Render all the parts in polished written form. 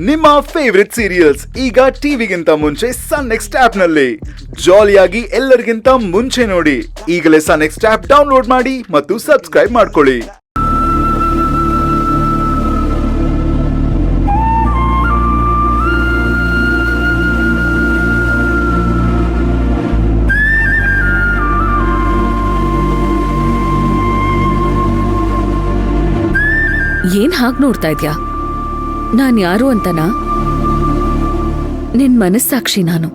ನಿಮ್ಮ favourite serials ಈಗ ಟಿವಿಗಿಂತ ಮುಂಚೆ ಸನ್ ನೆಕ್ಸ್ಟ್ ಆಪ್ ನಲ್ಲಿ ಜಾಲಿಯಾಗಿ ಎಲ್ಲರಿಗಿಂತ ಮುಂಚೆ ನೋಡಿ. ಈಗಲೇ ಸನ್ ನೆಕ್ಸ್ಟ್ ಆಪ್ ಡೌನ್ಲೋಡ್ ಮಾಡಿ ಮತ್ತು ಸಬ್ಸ್ಕ್ರೈಬ್ ಮಾಡ್ಕೊಳ್ಳಿ. ಏನ್ ಹಾಗೆ ನೋಡ್ತಾ ಇದ್ಯಾ? ನಾನ್ ಯಾರು ಅಂತನಾ? ನಿನ್ ಮನಸ್ಸಾಕ್ಷಿ ನಾನು.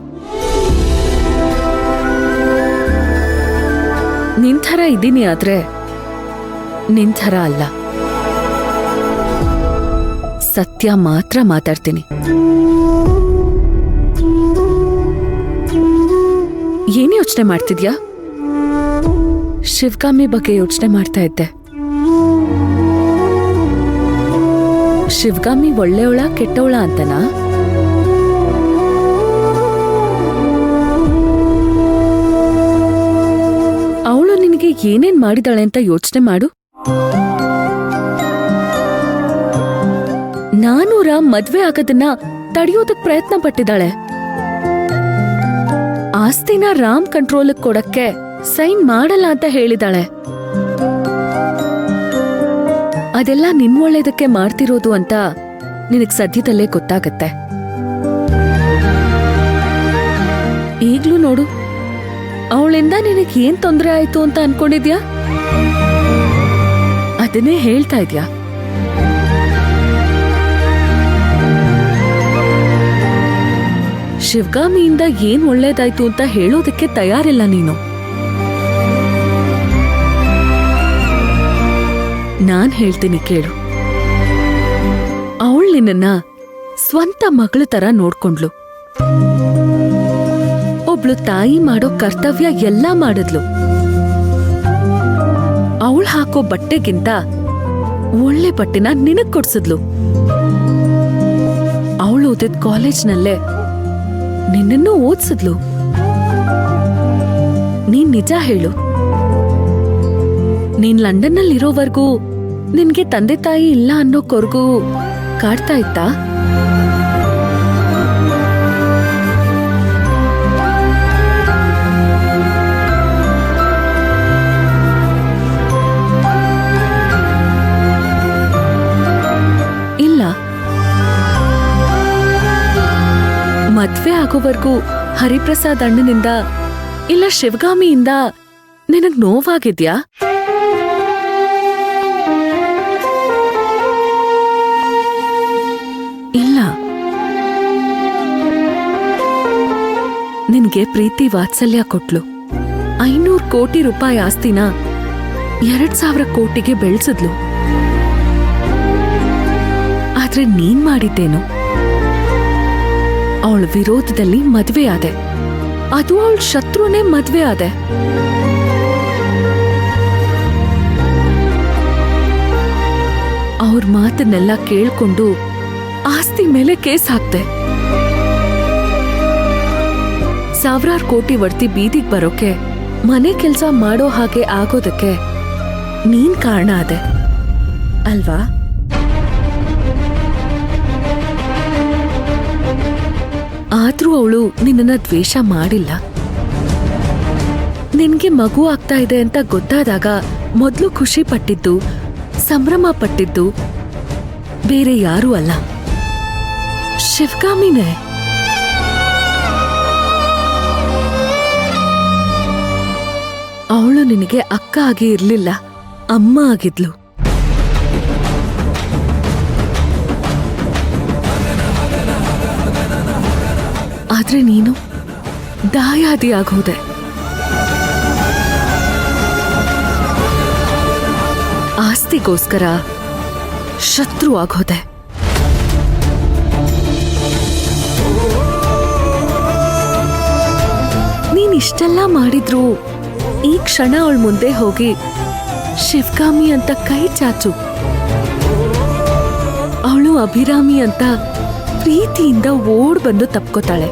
ನಿನ್ ಥರ ಇದ್ದೀನಿ, ಆದ್ರೆ ನಿನ್ ಥರ ಅಲ್ಲ. ಸತ್ಯ ಮಾತ್ರ ಮಾತಾಡ್ತೀನಿ. ಏನ್ ಯೋಚನೆ ಮಾಡ್ತಿದ್ಯಾ? ಶಿವಗಾಮಿ ಬಗ್ಗೆ ಯೋಚನೆ ಮಾಡ್ತಾ ಇದ್ದೆ. ಶಿವಗಾಮಿ ಒಳ್ಳೆಯವಳ ಕೆಟ್ಟವಳ ಅಂತನಾ? ಅವಳು ನಿನಗೆ ಏನೇನ್ ಮಾಡಿದಾಳೆ ಅಂತ ಯೋಚನೆ ಮಾಡು. ನಾನೂರ ಮದ್ವೆ ಆಗೋದನ್ನ ತಡೆಯೋದಕ್ ಪ್ರಯತ್ನ ಪಟ್ಟಿದ್ದಾಳೆ. ಆಸ್ತಿನ ರಾಮ್ ಕಂಟ್ರೋಲ್ಗೆ ಕೊಡಕ್ಕೆ ಸೈನ್ ಮಾಡಲ್ಲ ಅಂತ ಹೇಳಿದಾಳೆ. ಅದೆಲ್ಲ ನಿನ್ ಒಳ್ಳೇದಕ್ಕೆ ಮಾಡ್ತಿರೋದು ಅಂತ ನಿನಗ್ ಸದ್ಯದಲ್ಲೇ ಗೊತ್ತಾಗತ್ತೆ. ಈಗ್ಲೂ ನೋಡು, ಅವಳಿಂದ ನಿನಗ್ ಏನ್ ತೊಂದರೆ ಆಯ್ತು ಅಂತ ಅನ್ಕೊಂಡಿದ್ಯಾ? ಅದನ್ನೇ ಹೇಳ್ತಾ ಇದ್ಯಾ? ಶಿವಗಾಮಿಯಿಂದ ಏನ್ ಒಳ್ಳೇದಾಯ್ತು ಅಂತ ಹೇಳೋದಕ್ಕೆ ತಯಾರಿಲ್ಲ ನೀನು. ನಾನ್ ಹೇಳ್ತೀನಿ ಕೇಳು. ಅವಳು ನಿನ್ನ ಸ್ವಂತ ಮಗಳ ತರ ನೋಡ್ಕೊಂಡ್ಲು. ಒಬ್ಳು ತಾಯಿ ಮಾಡೋ ಕರ್ತವ್ಯ ಎಲ್ಲ ಮಾಡಿದ್ಲು. ಅವಳು ಹಾಕೋ ಬಟ್ಟೆಗಿಂತ ಒಳ್ಳೆ ಬಟ್ಟೆನ ನಿನಗ್ ಕೊಡ್ಸಿದ್ಲು. ಅವಳು ಓದಿದ ಕಾಲೇಜ್ನಲ್ಲೇ ನಿನ್ನನ್ನು ಓದ್ಸಿದ್ಲು. ನೀನ್ ನಿಜ ಹೇಳು, ನೀನ್ ಲಂಡನ್ನಲ್ಲಿರೋವರೆಗೂ ನಿನ್ಗೆ ತಂದೆ ತಾಯಿ ಇಲ್ಲ ಅನ್ನೋ ಕೊರಗು ಕಾಡ್ತಾ ಇತ್ತಾ? ಇಲ್ಲ. ಮದ್ವೆ ಆಗೋವರೆಗೂ ಹರಿಪ್ರಸಾದ್ ಅಣ್ಣನಿಂದ ಇಲ್ಲ ಶಿವಗಾಮಿಯಿಂದ ನಿನಗ್ ನೋವಾಗಿದ್ಯಾ? ಇಲ್ಲ. ನಿನ್ಗೆ ಪ್ರೀತಿ ವಾತ್ಸಲ್ಯ ಕೊಟ್ಲು. 500 ಕೋಟಿ ರೂಪಾಯಿ ಆಸ್ತಿನ 2,000 ಕೋಟಿಗೆ ಬೆಳೆಸಿದ್ಲು. ಆದ್ರೆ ನೀನ್ ಮಾಡಿದ್ದೇನು? ಅವಳ ವಿರೋಧದಲ್ಲಿ ಮದ್ವೆ ಆದೆ. ಅದು ಅವಳ ಶತ್ರುನೇ ಮದ್ವೆ ಆದೆ. ಅವ್ರ ಮಾತನ್ನೆಲ್ಲ ಕೇಳ್ಕೊಂಡು ಆಸ್ತಿ ಮೇಲೆ ಕೇಸ್ ಹಾಕ್ದೆ. 1,000 ಕೋಟಿ ವರ್ತಿ ಬೀದಿಗ್ ಬರೋಕೆ, ಮನೆ ಕೆಲ್ಸ ಮಾಡೋ ಹಾಗೆ ಆಗೋದಕ್ಕೆ ನೀನ್ ಕಾರಣ ಆದೆ ಅಲ್ವಾ? ಆದ್ರೂ ಅವಳು ನಿನ್ನನ್ನ ದ್ವೇಷ ಮಾಡಿಲ್ಲ. ನಿನ್ಗೆ ಮಗು ಆಗ್ತಾ ಇದೆ ಅಂತ ಗೊತ್ತಾದಾಗ ಮೊದ್ಲು ಖುಷಿ ಪಟ್ಟಿದ್ದು, ಸಂಭ್ರಮ ಪಟ್ಟಿದ್ದು ಬೇರೆ ಯಾರೂ ಅಲ್ಲ, ಶಿವಗಾಮಿನೇ. ಅವಳು ನಿನಗೆ ಅಕ್ಕ ಆಗಿ ಇರ್ಲಿಲ್ಲ, ಅಮ್ಮ ಆಗಿದ್ಲು. ಆದ್ರೆ ನೀನು ದಾಯಾದಿ ಆಗೋದೆ. ಆಸ್ತಿಗೋಸ್ಕರ ಶತ್ರು ಆಗೋದೆ. ನೀನಿಷ್ಟೆಲ್ಲ ಮಾಡಿದ್ರು ಈ ಕ್ಷಣ ಅವಳ ಮುಂದೆ ಹೋಗಿ ಶಿವಗಾಮಿ ಅಂತ ಕೈ ಚಾಚು. ಅವಳು ಅಭಿರಾಮಿ ಅಂತ ಪ್ರೀತಿಯಿಂದ ಓಡ್ ಬಂದು ತಪ್ಕೋತಾಳೆ.